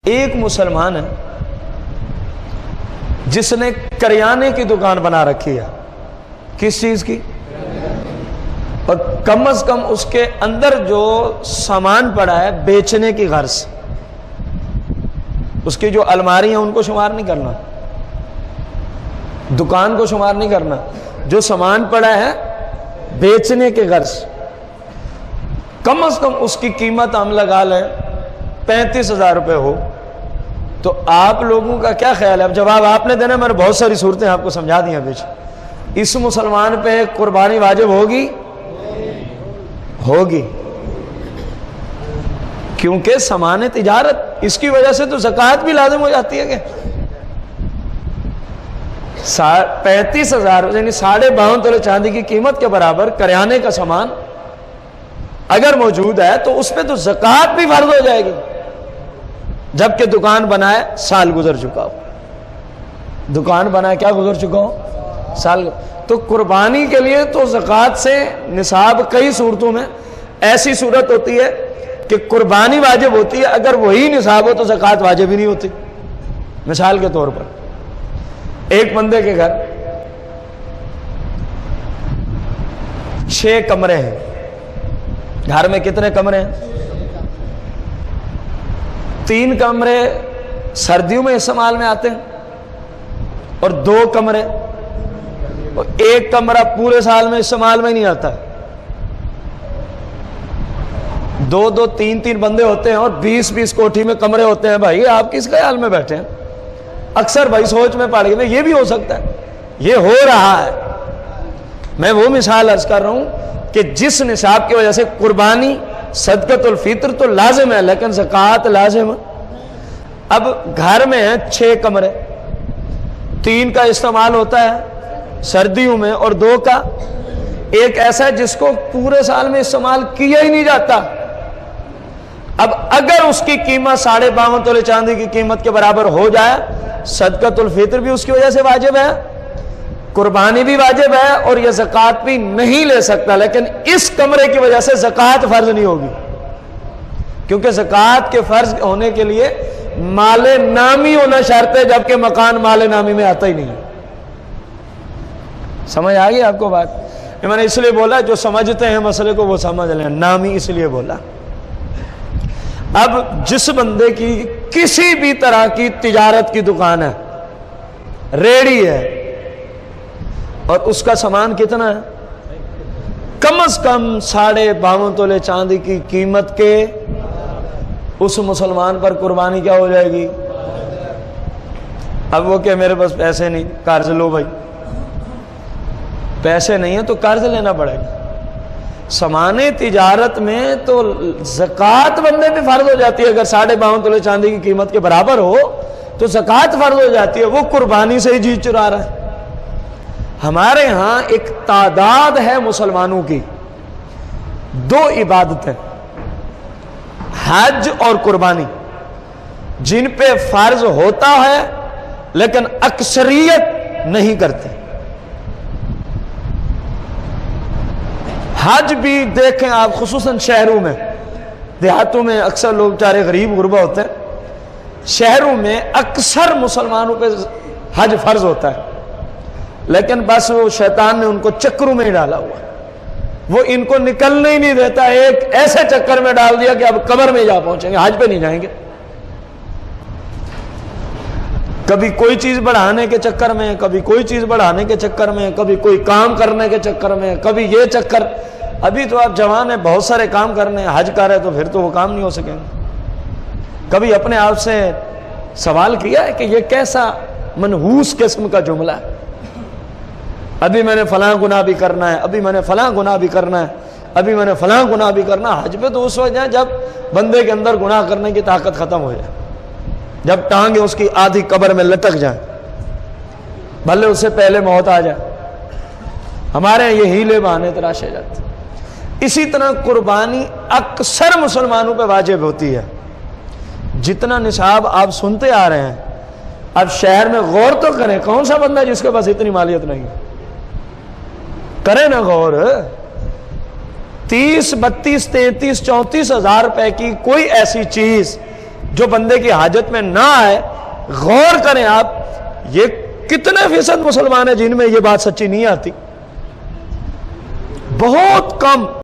ایک مسلمان ہے جس نے کریانے کی دکان بنا رکھی ہے. کس چیز کی؟ اور کم از کم اس کے اندر جو سامان پڑا ہے بیچنے کی غرض، اس کی جو الماری ہیں ان کو شمار نہیں کرنا، دکان کو شمار نہیں کرنا، جو سامان پڑا ہے بیچنے کی غرض، کم از کم اس کی قیمت ہم لگا لیں 35,000 روپے ہو. تو آپ لوگوں کا کیا خیال ہے؟ اب جواب آپ نے دینا، میں نے بہت ساری صورتیں آپ کو سمجھا دی ہیں بیچ. اس مسلمان پہ قربانی واجب ہوگی؟ ہوگی، کیونکہ سامان تجارت، اس کی وجہ سے تو زکوٰۃ بھی لازم ہو جاتی ہے. کہ 35,000 یعنی 52.5 تولے چاندی کی قیمت کے برابر کریانے کا سامان اگر موجود ہے تو اس پہ تو زکوٰۃ بھی فرض ہو جائے گی، جبکہ دکان بنائے سال گزر چکا ہو. دکان بنائے کیا گزر چکا ہو؟ سال. تو قربانی کے لیے تو زکوٰۃ سے نصاب کئی صورتوں میں ایسی صورت ہوتی ہے کہ قربانی واجب ہوتی ہے، اگر وہی نصاب ہو تو زکوٰۃ واجب ہی نہیں ہوتی. مثال کے طور پر ایک بندے کے گھر 6 کمرے ہیں. گھر میں کتنے کمرے ہیں؟ 3 کمرے سردیوں میں استعمال میں آتے ہیں اور 2 کمرے، اور 1 کمرہ پورے سال میں استعمال میں نہیں آتا. 2 3 بندے ہوتے ہیں اور 20 کوٹھی میں کمرے ہوتے ہیں. بھائی آپ کس خیال میں بیٹھے ہیں؟ اکثر بھائی سوچ میں پڑ گئے یہ بھی ہو سکتا ہے، یہ ہو رہا ہے. میں وہ مثال عرض کر رہا ہوں کہ جس نصاب کی وجہ سے قربانی صدقۃ الفطر تو لازم ہے لیکن زکوٰۃ لازم ہے. اب گھر میں ہیں 6 کمرے، 3 کا استعمال ہوتا ہے سردیوں میں اور 2 کا ایک ایسا ہے جس کو پورے سال میں استعمال کیا ہی نہیں جاتا. اب اگر اس کی قیمت 52.5 تولے چاندی کی قیمت کے برابر ہو جائے، صدقۃ الفطر بھی اس کی وجہ سے واجب ہے، قربانی بھی واجب ہے، اور یہ زکوٰۃ بھی نہیں لے سکتا. لیکن اس کمرے کی وجہ سے زکوٰۃ فرض نہیں ہوگی، کیونکہ زکوٰۃ کے فرض ہونے کے لیے مال نامی ہونا شرط ہے، جبکہ مکان مال نامی میں آتا ہی نہیں. سمجھ آ گئی آپ کو بات؟ میں نے اس لیے بولا جو سمجھتے ہیں مسئلے کو وہ سمجھ لیں، نامی اس لیے بولا. اب جس بندے کی کسی بھی طرح کی تجارت کی دکان ہے، ریڑھی ہے، اور اس کا سامان کتنا ہے؟ کم از کم 52.5 تولے چاندی کی قیمت کے، اس مسلمان پر قربانی کیا ہو جائے گی؟ اب وہ کہ میرے پاس پیسے نہیں، قرض لو بھائی. پیسے نہیں ہیں تو قرض لینا پڑے گا. سامان تجارت میں تو زکوٰۃ بندے پہ فرض ہو جاتی ہے، اگر 52.5 تولے چاندی کی قیمت کے برابر ہو تو زکوٰۃ فرض ہو جاتی ہے. وہ قربانی سے ہی جی چرا رہا ہے. ہمارے ہاں ایک تعداد ہے مسلمانوں کی، 2 عبادتیں، حج اور قربانی، جن پہ فرض ہوتا ہے لیکن اکثریت نہیں کرتے. حج بھی دیکھیں آپ، خصوصاً شہروں میں، دیہاتوں میں اکثر لوگ چارے غریب غربا ہوتے ہیں، شہروں میں اکثر مسلمانوں پہ حج فرض ہوتا ہے، لیکن بس وہ شیطان نے ان کو چکروں میں ہی ڈالا ہوا، وہ ان کو نکلنے ہی نہیں دیتا. ایک ایسے چکر میں ڈال دیا کہ اب قبر میں جا پہنچیں گے، حج پہ نہیں جائیں گے. کبھی کوئی چیز بڑھانے کے چکر میں، کبھی کوئی چیز بڑھانے کے چکر میں، کبھی کوئی کام کرنے کے چکر میں، کبھی یہ چکر. ابھی تو آپ جوان ہیں، بہت سارے کام کرنے ہیں، حج کر رہے تو پھر تو وہ کام نہیں ہو سکیں گے. کبھی اپنے آپ سے سوال کیا ہے کہ یہ کیسا منحوس قسم کا جملہ ہے؟ ابھی میں نے فلاں گناہ بھی کرنا ہے، ابھی میں نے فلاں گناہ بھی کرنا ہے، ابھی میں نے فلاں گناہ بھی کرنا. حج پہ تو اس وقت جائیں جب بندے کے اندر گناہ کرنے کی طاقت ختم ہو جائے، جب ٹانگیں اس کی آدھی قبر میں لٹک جائیں، بھلے اس سے پہلے موت آ جائے. ہمارے یہ ہیلے بہانے تراشے جاتے. اسی طرح قربانی اکثر مسلمانوں پہ واجب ہوتی ہے. جتنا نصاب آپ سنتے آ رہے ہیں، اب شہر میں غور تو کریں، کون سا بندہ جس کے پاس اتنی مالیت نہیں؟ کریں نا غور. 30 32 33 34 ہزار روپے کی کوئی ایسی چیز جو بندے کی حاجت میں نہ آئے. غور کریں آپ, یہ کتنے فیصد مسلمان ہیں جن میں یہ بات سچی نہیں آتی؟ بہت کم.